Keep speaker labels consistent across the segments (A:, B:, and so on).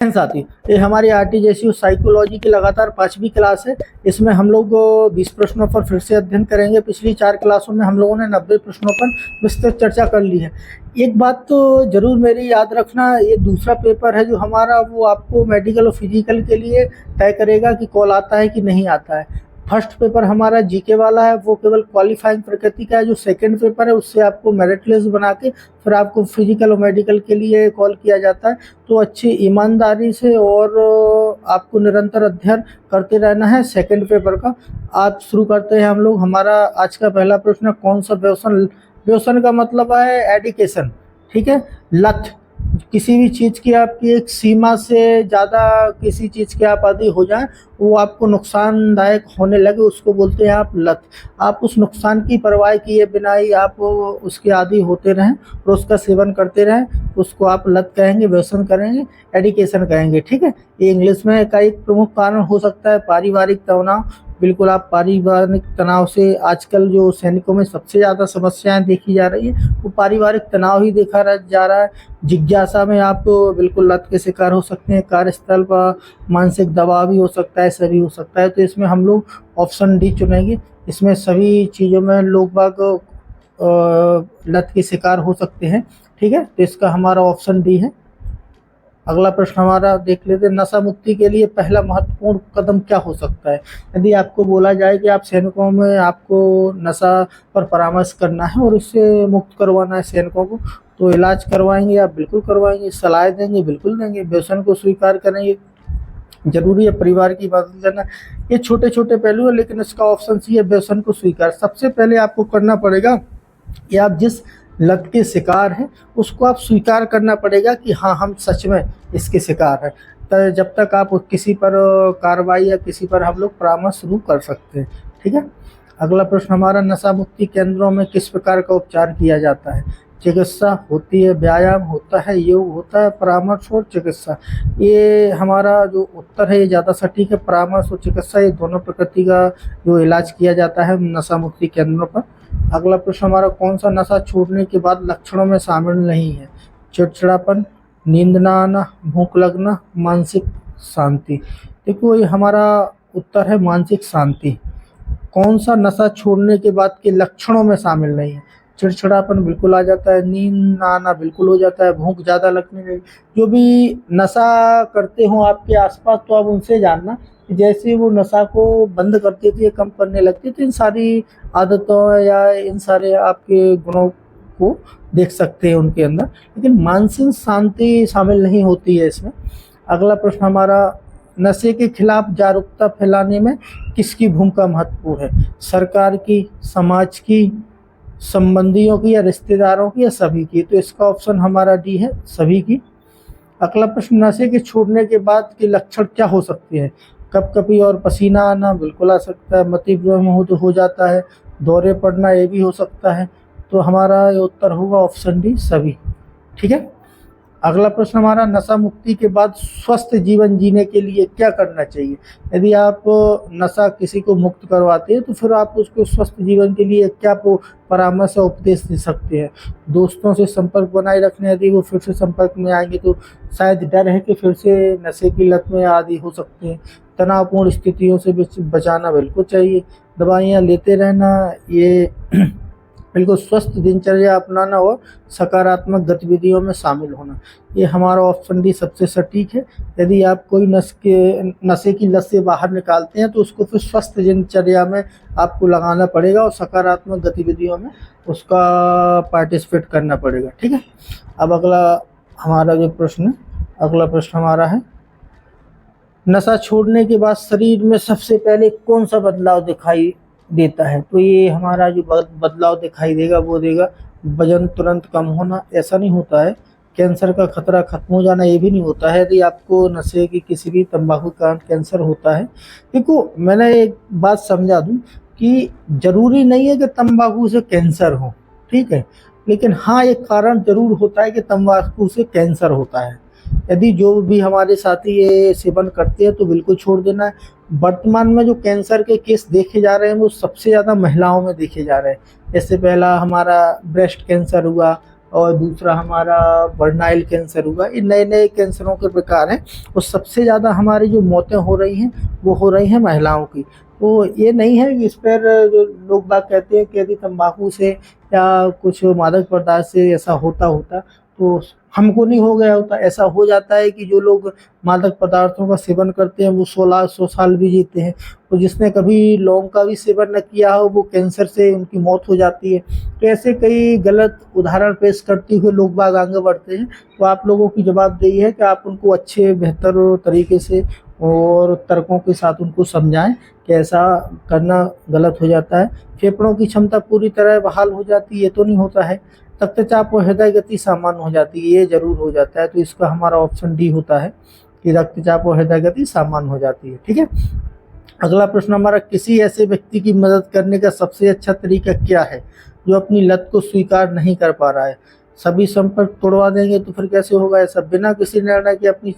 A: साथी, ये हमारी आरटीजेसी साइकोलॉजी की लगातार 5वीं क्लास है। इसमें हम लोग 20 प्रश्नों पर फिर से अध्ययन करेंगे। पिछली 4 क्लासों में हम लोगों ने 90 प्रश्नों पर विस्तृत चर्चा कर ली है। एक बात तो जरूर मेरी याद रखना, ये दूसरा पेपर है जो हमारा, वो आपको मेडिकल और फिजिकल के लिए तय करेगा कि कॉल आता है कि नहीं आता है। फर्स्ट पेपर हमारा जीके वाला है, वो केवल क्वालिफाइंग प्रकृति का है। जो सेकंड पेपर है उससे आपको मेरिट लिस्ट बना के फिर आपको फिजिकल और मेडिकल के लिए कॉल किया जाता है। तो अच्छी ईमानदारी से और आपको निरंतर अध्ययन करते रहना है। सेकंड पेपर का आज शुरू करते हैं हम लोग। हमारा आज का पहला प्रश्न, कौन सा व्यसन? व्यसन का मतलब है एडिकेशन, ठीक है, लत। किसी भी चीज़ की आपकी एक सीमा से ज़्यादा किसी चीज़ के आप आदी हो जाएं, वो आपको नुकसानदायक होने लगे, उसको बोलते हैं आप लत। आप उस नुकसान की परवाह किए बिना ही आप उसके आदी होते रहें और उसका सेवन करते रहें, उसको आप लत कहेंगे, व्यसन करेंगे, एडिकेशन कहेंगे, ठीक है। ये इंग्लिश में का एक प्रमुख कारण हो सकता है पारिवारिक तनाव। बिल्कुल, आप पारिवारिक तनाव से, आजकल जो सैनिकों में सबसे ज़्यादा समस्याएं देखी जा रही है वो पारिवारिक तनाव ही देखा जा रहा है। जिज्ञासा में आप बिल्कुल लत के शिकार हो सकते हैं। कार्यस्थल पर मानसिक दबाव भी हो सकता है, सभी हो सकता है। तो इसमें हम लोग ऑप्शन डी चुनेंगे। इसमें सभी चीज़ों में लोग बाग लत के शिकार हो सकते हैं, ठीक है। तो इसका हमारा ऑप्शन डी है। अगला प्रश्न हमारा देख लेते हैं, नशा मुक्ति के लिए पहला महत्वपूर्ण कदम क्या हो सकता है? यदि आपको बोला जाए कि आप सैनिकों में आपको नशा पर परामर्श करना है और इससे मुक्त करवाना है सैनिकों को, तो इलाज करवाएंगे आप? बिल्कुल करवाएंगे। सलाह देंगे? बिल्कुल देंगे। व्यसन को स्वीकार करेंगे? जरूरी है। परिवार की मदद करना, ये छोटे छोटे पहलू है, लेकिन इसका ऑप्शन सी है, व्यसन को स्वीकार। सबसे पहले आपको करना पड़ेगा कि आप जिस लत के शिकार हैं उसको आप स्वीकार करना पड़ेगा कि हाँ, हम सच में इसके शिकार हैं। तो जब तक आप किसी पर कार्रवाई या किसी पर हम लोग परामर्श शुरू कर सकते हैं, ठीक है। अगला प्रश्न हमारा, नशा मुक्ति केंद्रों में किस प्रकार का उपचार किया जाता है? चिकित्सा होती है, व्यायाम होता है, योग होता है, परामर्श और चिकित्सा। ये हमारा जो उत्तर है ये ज़्यादा सटीक है। परामर्श और चिकित्सा, ये दोनों प्रकृति का जो इलाज किया जाता है नशा मुक्ति केंद्रों पर। अगला प्रश्न हमारा, कौन सा नशा छोड़ने के बाद लक्षणों में शामिल नहीं है? चिड़चिड़ापन, नींद ना आना, भूख लगना, मानसिक शांति। देखो, ये हमारा उत्तर है मानसिक शांति। कौन सा नशा छोड़ने के बाद के लक्षणों में शामिल नहीं है? चिड़चिड़ापन बिल्कुल आ जाता है, नींद ना आना बिल्कुल हो जाता है, भूख ज़्यादा लगने लगी। जो भी नशा करते हो आपके आसपास, तो आप उनसे जानना कि जैसे वो नशा को बंद करते थे, कम करने लगते, तो इन सारी आदतों या इन सारे आपके गुणों को देख सकते हैं उनके अंदर, लेकिन मानसिक शांति शामिल नहीं होती है इसमें। अगला प्रश्न हमारा, नशे के खिलाफ जागरूकता फैलाने में किसकी भूमिका महत्वपूर्ण है? सरकार की, समाज की, संबंधियों की या रिश्तेदारों की, या सभी की? तो इसका ऑप्शन हमारा डी है, सभी की। अगला प्रश्न, नशे के छोड़ने के बाद के लक्षण क्या हो सकते हैं? कपकपी और पसीना आना बिल्कुल आ सकता है, मतिभ्रम हो जाता है, दौरे पड़ना ये भी हो सकता है। तो हमारा ये उत्तर होगा ऑप्शन डी, सभी, ठीक है। अगला प्रश्न हमारा, नशा मुक्ति के बाद स्वस्थ जीवन जीने के लिए क्या करना चाहिए? यदि आप नशा किसी को मुक्त करवाते हैं तो फिर आप उसको स्वस्थ जीवन के लिए क्या परामर्श और उपदेश दे सकते हैं? दोस्तों से संपर्क बनाए रखने, यदि वो फिर से संपर्क में आएंगे तो शायद डर है कि फिर से नशे की लत में आदी हो सकते हैं। तनावपूर्ण स्थितियों से बचाना बिल्कुल चाहिए। दवाइयाँ लेते रहना, ये बिल्कुल स्वस्थ दिनचर्या अपनाना और सकारात्मक गतिविधियों में शामिल होना, ये हमारा ऑप्शन डी सबसे सटीक है। यदि आप कोई नशे की लत से बाहर निकालते हैं तो उसको फिर स्वस्थ दिनचर्या में आपको लगाना पड़ेगा और सकारात्मक गतिविधियों में उसका पार्टिसिपेट करना पड़ेगा, ठीक है। अब अगला हमारा जो प्रश्न, अगला प्रश्न हमारा है, नशा छोड़ने के बाद शरीर में सबसे पहले कौन सा बदलाव दिखाई देता है? तो ये हमारा जो बदलाव दिखाई देगा वो देगा वजन तुरंत कम होना। ऐसा नहीं होता है। कैंसर का खतरा खत्म हो जाना, ये भी नहीं होता है यदि आपको नशे की किसी भी तंबाकू का कैंसर होता है। देखो, मैंने एक बात समझा दूं कि जरूरी नहीं है कि तंबाकू से कैंसर हो, ठीक है, लेकिन हाँ, एक कारण जरूर होता है कि तंबाकू से कैंसर होता है। यदि जो भी हमारे साथी ये सेवन करते हैं तो बिल्कुल छोड़ देना है। वर्तमान में जो कैंसर के केस देखे जा रहे हैं वो सबसे ज़्यादा महिलाओं में देखे जा रहे हैं। जैसे पहला हमारा ब्रेस्ट कैंसर हुआ, और दूसरा हमारा बर्नाइल कैंसर हुआ। ये नए नए कैंसरों के प्रकार हैं और सबसे ज़्यादा हमारी जो मौतें हो रही हैं वो हो रही हैं महिलाओं की। तो ये नहीं है कि इस पर जो लोग बाग कहते हैं कि यदि तंबाकू से या कुछ मादक पदार्थ से ऐसा होता होता तो हमको नहीं हो गया होता। ऐसा हो जाता है कि जो लोग मादक पदार्थों का सेवन करते हैं वो 1600 साल भी जीते हैं, और जिसने कभी लौंग का भी सेवन न किया हो वो कैंसर से उनकी मौत हो जाती है। तो ऐसे कई गलत उदाहरण पेश करते हुए लोग बाग आगे बढ़ते हैं। तो आप लोगों की जवाबदेही है कि आप उनको अच्छे बेहतर तरीके से और तर्कों के साथ उनको समझाएं कि ऐसा करना गलत हो जाता है। फेफड़ों की क्षमता पूरी तरह बहाल हो जाती है, ये तो नहीं होता है। रक्तचाप और हृदय गति सामान्य हो जाती है, ये जरूर हो जाता है। तो इसका हमारा ऑप्शन डी होता है कि रक्तचाप और हृदय गति सामान्य हो जाती है। ठीक है। अगला प्रश्न हमारा, किसी ऐसे व्यक्ति की मदद करने का सबसे अच्छा तरीका क्या है जो अपनी लत को स्वीकार नहीं कर पा रहा है? सभी संपर्क तोड़वा देंगे तो फिर कैसे होगा? ऐसा बिना किसी निर्णय के अपनी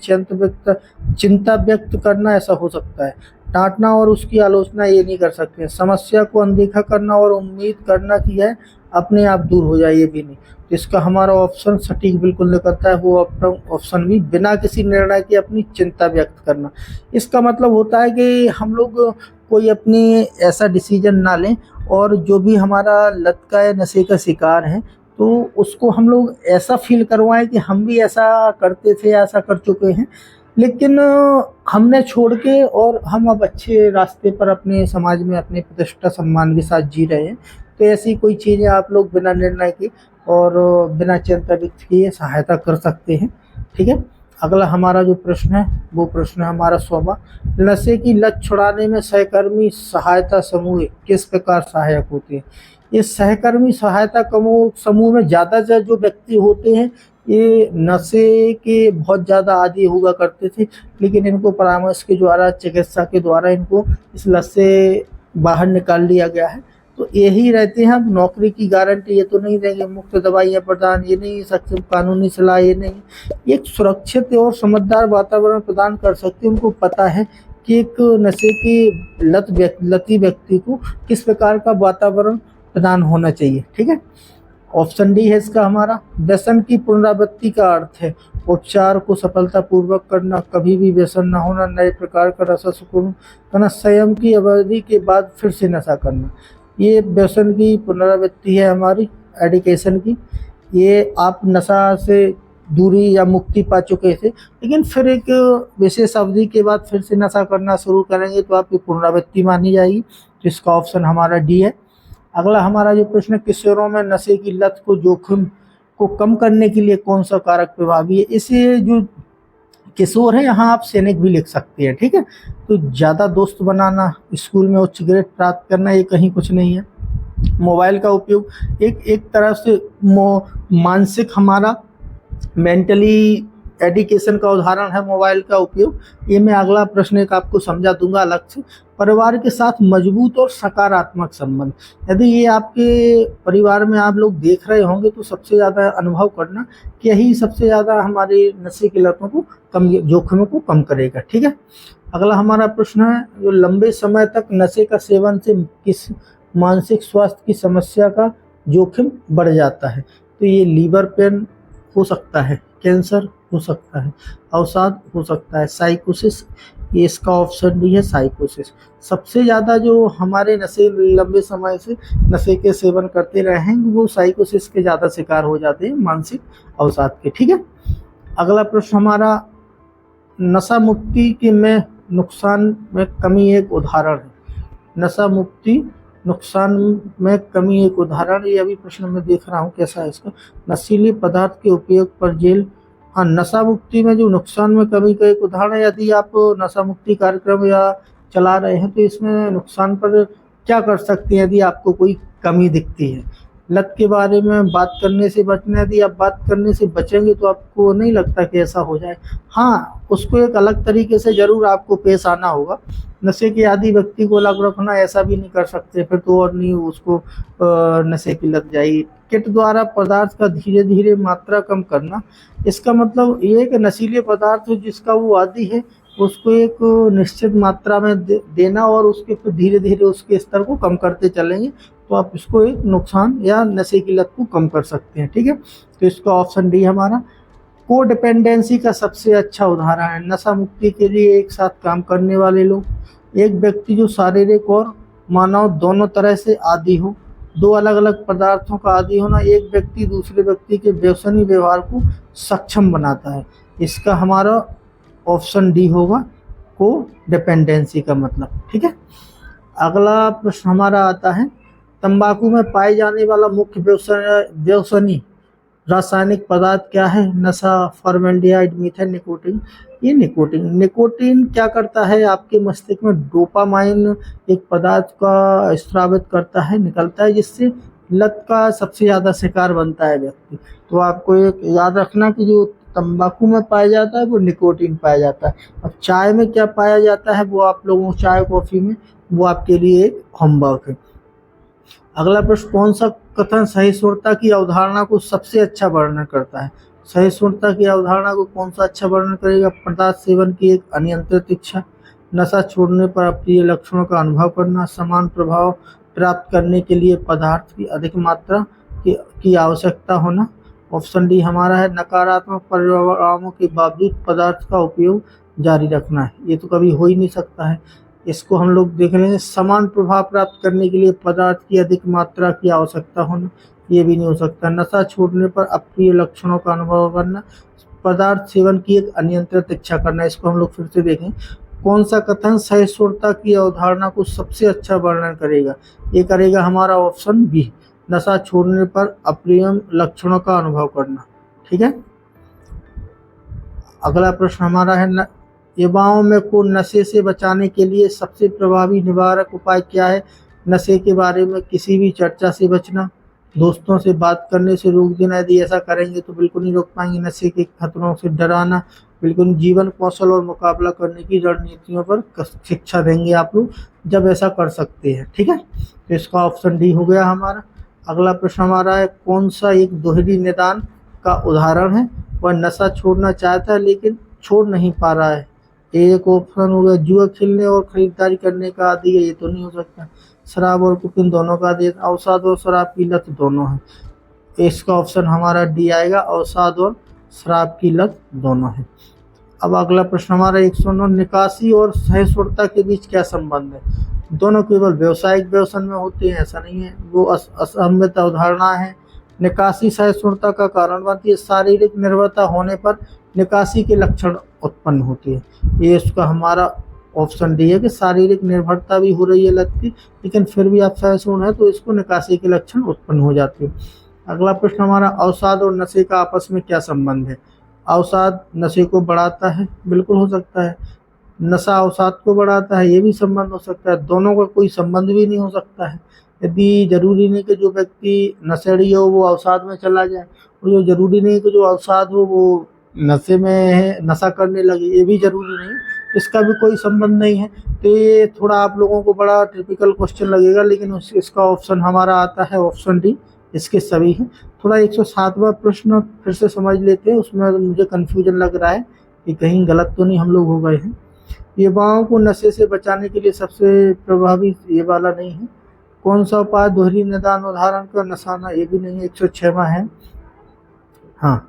A: चिंता व्यक्त करना, ऐसा हो सकता है। डांटना और उसकी आलोचना, ये नहीं कर सकते। समस्या को अनदेखा करना और उम्मीद करना कि यह अपने आप दूर हो जाए, ये भी नहीं। तो इसका हमारा ऑप्शन सटीक बिल्कुल निकलता है, वो ऑप्शन भी, बिना किसी निर्णय के अपनी चिंता व्यक्त करना। इसका मतलब होता है कि हम लोग कोई अपनी ऐसा डिसीजन ना लें और जो भी हमारा लत का या नशे का शिकार है तो उसको हम लोग ऐसा फील करवाएं कि हम भी ऐसा करते थे, ऐसा कर चुके हैं, लेकिन हमने छोड़ के और हम अब अच्छे रास्ते पर अपने समाज में अपने प्रतिष्ठा सम्मान के साथ जी रहे हैं। तो ऐसी कोई चीज़ें आप लोग बिना निर्णय की और बिना चिंता व्यक्त किए सहायता कर सकते हैं। ठीक है। अगला हमारा जो प्रश्न है वो प्रश्न है हमारा 100वां, नशे की लत छुड़ाने में सहकर्मी सहायता समूह किस प्रकार सहायक होते हैं? इस सहकर्मी सहायता समूह में ज़्यादातर जो व्यक्ति होते हैं ये नशे के बहुत ज़्यादा आदी हुआ करते थे, लेकिन इनको परामर्श के द्वारा, चिकित्सा के द्वारा इनको इस लत से बाहर निकाल लिया गया है। तो यही रहते हैं। अब नौकरी की गारंटी ये तो नहीं देंगे, मुफ्त दवाइयाँ प्रदान ये नहीं, सख्त कानूनी सलाह ये नहीं, एक सुरक्षित और समझदार वातावरण प्रदान कर सकते हैं। उनको पता है कि एक नशे की लती व्यक्ति को किस प्रकार का वातावरण प्रदान होना चाहिए। ठीक है। ऑप्शन डी है इसका हमारा। व्यसन की पुनरावृत्ति का अर्थ है उपचार को सफलतापूर्वक करना, कभी भी व्यसन न होना, नए प्रकार का रस सुकून करना, संयम की अवधि के बाद फिर से नशा करना। ये व्यसन की पुनरावृत्ति है हमारी, एडिकेशन की। ये आप नशा से दूरी या मुक्ति पा चुके थे, लेकिन फिर एक विशेष अवधि के बाद फिर से नशा करना शुरू करेंगे तो आपकी पुनरावृत्ति मानी जाएगी। तो इसका ऑप्शन हमारा डी है। अगला हमारा जो प्रश्न, किशोरों में नशे की लत को जोखिम को कम करने के लिए कौन सा कारक प्रभावी है? इसे जो किशोर है यहाँ आप सैनिक भी लिख सकते हैं। ठीक है। तो ज़्यादा दोस्त बनाना, स्कूल में उच्च ग्रेड प्राप्त करना, ये कहीं कुछ नहीं है। मोबाइल का उपयोग एक तरह से मानसिक हमारा मेंटली एडिकेशन का उदाहरण है मोबाइल का उपयोग। ये मैं अगला प्रश्न एक आपको समझा दूंगा अलग से। परिवार के साथ मजबूत और सकारात्मक संबंध, यदि ये आपके परिवार में आप लोग देख रहे होंगे तो सबसे ज़्यादा अनुभव करना कि यही सबसे ज़्यादा हमारी नशे की लतों को जोखिमों को कम करेगा। ठीक है। अगला हमारा प्रश्न है, जो लंबे समय तक नशे का सेवन से किस मानसिक स्वास्थ्य की समस्या का जोखिम बढ़ जाता है? तो ये लीवर पेन हो सकता है, कैंसर हो सकता है, अवसाद हो सकता है, साइकोसिस, ये इसका ऑप्शन भी है साइकोसिस। सबसे ज़्यादा जो हमारे नशे लंबे समय से नशे के सेवन करते रहे हैं वो साइकोसिस के ज़्यादा शिकार हो जाते हैं, मानसिक अवसाद के। ठीक है। अगला प्रश्न हमारा, नशा मुक्ति के में नुकसान में कमी एक उदाहरण है। नशा मुक्ति नुकसान में कमी एक उदाहरण, ये अभी प्रश्न में देख रहा हूँ कैसा है इसका। नशीले पदार्थ के उपयोग पर जेल, हाँ, नशा मुक्ति में जो नुकसान में कमी का एक उदाहरण है। यदि आप नशा मुक्ति कार्यक्रम या चला रहे हैं तो इसमें नुकसान पर क्या कर सकते हैं? यदि आपको कोई कमी दिखती है, लत के बारे में बात करने से बचना, यदि आप बात करने से बचेंगे तो आपको नहीं लगता कि ऐसा हो जाए। हाँ, उसको एक अलग तरीके से ज़रूर आपको पेश आना होगा। नशे के आदि व्यक्ति को अलग रखना ऐसा भी नहीं कर सकते, फिर तो और नहीं उसको नशे की लत जाएगी। किट द्वारा पदार्थ का धीरे धीरे मात्रा कम करना, इसका मतलब ये है कि नशीले पदार्थ जिसका वो आदी है उसको एक निश्चित मात्रा में देना और उसके फिर धीरे धीरे उसके स्तर को कम करते चलेंगे तो आप इसको एक नुकसान या नशे की लत को कम कर सकते हैं। ठीक है, तो इसका ऑप्शन डी हमारा। को डिपेंडेंसी का सबसे अच्छा उदाहरण है नशा मुक्ति के लिए एक साथ काम करने वाले लोग। एक व्यक्ति जो शारीरिक और मानव दोनों तरह से आदी हो। दो अलग अलग पदार्थों का आदी होना एक व्यक्ति दूसरे व्यक्ति के व्यसनी व्यवहार को सक्षम बनाता है। इसका हमारा ऑप्शन डी होगा, को डिपेंडेंसी का मतलब। ठीक है, अगला प्रश्न हमारा आता है, तंबाकू में पाए जाने वाला मुख्य व्यसनी रासायनिक पदार्थ क्या है? नशा, फॉर्मेल्डिहाइड, मीथेन, निकोटीन। ये निकोटीन क्या करता है? आपके मस्तिष्क में डोपामाइन एक पदार्थ का स्रावित करता है, निकलता है, जिससे लत का सबसे ज़्यादा शिकार बनता है व्यक्ति। तो आपको एक याद रखना कि जो तंबाकू में पाया जाता है वो निकोटीन पाया जाता है। अब चाय में क्या पाया जाता है वो आप लोगों चाय कॉफ़ी में, वो आपके लिए एक होमवर्क है। अगला प्रश्न, कौन सा कथन सहिष्णुता की अवधारणा को सबसे अच्छा वर्णन करता है? सहिष्णुता की अवधारणा को कौन सा अच्छा वर्णन करेगा? पदार्थ सेवन की एक अनियंत्रित इच्छा, नशा छोड़ने पर अप्रिय लक्षणों का अनुभव करना, समान प्रभाव प्राप्त करने के लिए पदार्थ की अधिक मात्रा की आवश्यकता होना। ऑप्शन डी हमारा है, नकारात्मक परिणामों के बावजूद पदार्थ का उपयोग जारी रखना है। ये तो कभी हो ही नहीं सकता है। इसको हम लोग देख लेंगे, समान प्रभाव प्राप्त करने के लिए पदार्थ की अधिक मात्रा की आवश्यकता होना, ये भी नहीं हो सकता। नशा छोड़ने पर अप्रिय लक्षणों का अनुभव करना, पदार्थ सेवन की एक अनियंत्रित इच्छा करना। इसको हम लोग फिर से देखें, कौन सा कथन सहिष्णुता की अवधारणा को सबसे अच्छा वर्णन करेगा? ये करेगा हमारा ऑप्शन बी, नशा छोड़ने पर अप्रिय लक्षणों का अनुभव करना। ठीक है, अगला प्रश्न हमारा है, युवाओं में को नशे से बचाने के लिए सबसे प्रभावी निवारक उपाय क्या है? नशे के बारे में किसी भी चर्चा से बचना, दोस्तों से बात करने से रोक देना। यदि ऐसा करेंगे तो बिल्कुल नहीं रोक पाएंगे। नशे के खतरों से डराना, बिल्कुल जीवन कौशल और मुकाबला करने की रणनीतियों पर शिक्षा देंगे आप लोग, जब ऐसा कर सकते हैं। ठीक है, तो इसका ऑप्शन डी हो गया हमारा। अगला प्रश्न हमारा है, कौन सा एक दोहरी निदान का उदाहरण है? वह नशा छोड़ना चाहता है लेकिन छोड़ नहीं पा रहा है। एक ऑप्शन हो गया, जुआ खेलने और खरीदारी करने का आदी है, ये तो नहीं हो सकता। शराब और कुकिंग दोनों का आदी है। अवसाद और शराब की लत दोनों है। इसका ऑप्शन हमारा डी आएगा, अवसाद और शराब की लत दोनों है। अब अगला प्रश्न हमारा 109, निकासी और सहिष्णुता के बीच क्या संबंध है? दोनों केवल व्यावसायिक व्यसन में होते हैं, ऐसा नहीं है, वो असहमत अवधारणा है। निकासी सहिष्णुता का कारण बनती है। शारीरिक निर्भरता होने पर निकासी के लक्षण उत्पन्न होते हैं। ये इसका हमारा ऑप्शन डी है कि शारीरिक निर्भरता भी हो रही है लत की, लेकिन फिर भी आप सहिष्णु है तो इसको निकासी के लक्षण उत्पन्न हो जाते हैं। अगला प्रश्न हमारा, अवसाद और नशे का आपस में क्या संबंध है? अवसाद नशे को बढ़ाता है, बिल्कुल हो सकता है। नशा अवसाद को बढ़ाता है, ये भी संबंध हो सकता है। दोनों का कोई संबंध भी नहीं हो सकता है। यदि जरूरी नहीं कि जो व्यक्ति नशेड़ी हो वो अवसाद में चला जाए, और जो जरूरी नहीं कि जो अवसाद हो वो नशे में है, नशा करने लगे, ये भी जरूरी नहीं, इसका भी कोई संबंध नहीं है। तो ये थोड़ा आप लोगों को बड़ा टिपिकल क्वेश्चन लगेगा, लेकिन इसका ऑप्शन हमारा आता है ऑप्शन डी, इसके सभी हैं। थोड़ा 107वां प्रश्न फिर से समझ लेते हैं, उसमें मुझे कन्फ्यूजन लग रहा है कि कहीं गलत तो नहीं हम लोग हो गए हैं। युवाओं को नशे से बचाने के लिए सबसे प्रभावी ये वाला नहीं है। कौन सा उपाय दोहरी निदान उदाहरण का नशाना, ये भी नहीं है, 106वां है। हाँ,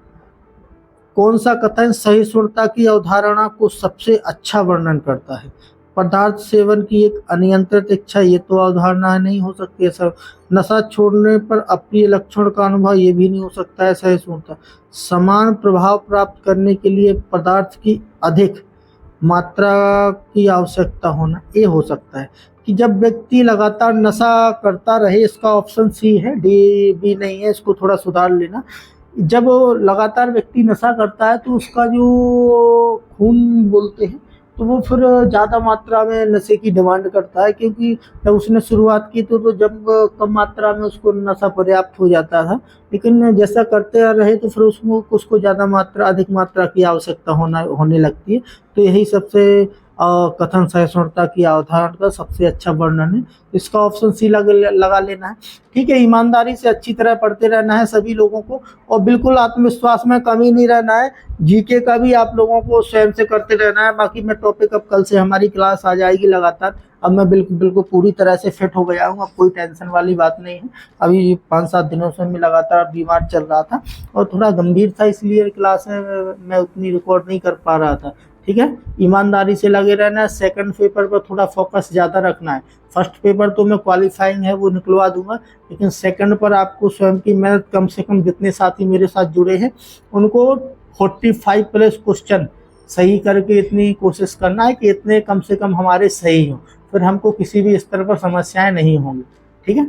A: कौन सा कथन सहिष्णुता की अवधारणा को सबसे अच्छा वर्णन करता है? पदार्थ सेवन की एक अनियंत्रित इच्छा, ये तो अवधारणा नहीं हो सकती है सर। नशा छोड़ने पर अप्रिय लक्षण का अनुभव, ये भी नहीं हो सकता है सहिष्णुता। समान प्रभाव प्राप्त करने के लिए पदार्थ की अधिक मात्रा की आवश्यकता होना, ये हो सकता है। कि जब व्यक्ति लगातार नशा करता रहे, इसका ऑप्शन सी है, डी बी नहीं है, इसको थोड़ा सुधार लेना। जब लगातार व्यक्ति नशा करता है तो उसका जो खून बोलते हैं तो वो फिर ज़्यादा मात्रा में नशे की डिमांड करता है, क्योंकि जब उसने शुरुआत की तो जब कम मात्रा में उसको नशा पर्याप्त हो जाता था, लेकिन जैसा करते रहे तो फिर उसको ज़्यादा मात्रा, अधिक मात्रा की आवश्यकता होने लगती है। तो यही सबसे कथन सहिष्णुता की अवधारणा का सबसे अच्छा वर्णन है। इसका ऑप्शन सी लगा लेना है। ठीक है, ईमानदारी से अच्छी तरह पढ़ते रहना है सभी लोगों को, और बिल्कुल आत्मविश्वास में कमी नहीं रहना है। जीके का भी आप लोगों को स्वयं से करते रहना है। बाकी मैं टॉपिक अब कल से हमारी क्लास आ जाएगी लगातार, अब मैं बिल्कुल पूरी तरह से फिट हो गया हूँ, अब कोई टेंशन वाली बात नहीं है। अभी 5-7 दिनों से मैं लगातार बीमार चल रहा था और थोड़ा गंभीर था, इसलिए क्लास मैं उतनी रिकॉर्ड नहीं कर पा रहा था। ठीक है, ईमानदारी से लगे रहना है, सेकंड पेपर पर थोड़ा फोकस ज़्यादा रखना है। फर्स्ट पेपर तो मैं क्वालिफाइंग है वो निकलवा दूंगा, लेकिन सेकंड पर आपको स्वयं की मेहनत, कम से कम जितने साथी मेरे साथ जुड़े हैं उनको 45 प्लस क्वेश्चन सही करके इतनी कोशिश करना है कि इतने कम से कम हमारे सही हों, फिर हमको किसी भी स्तर पर समस्याएं नहीं होंगी। ठीक है।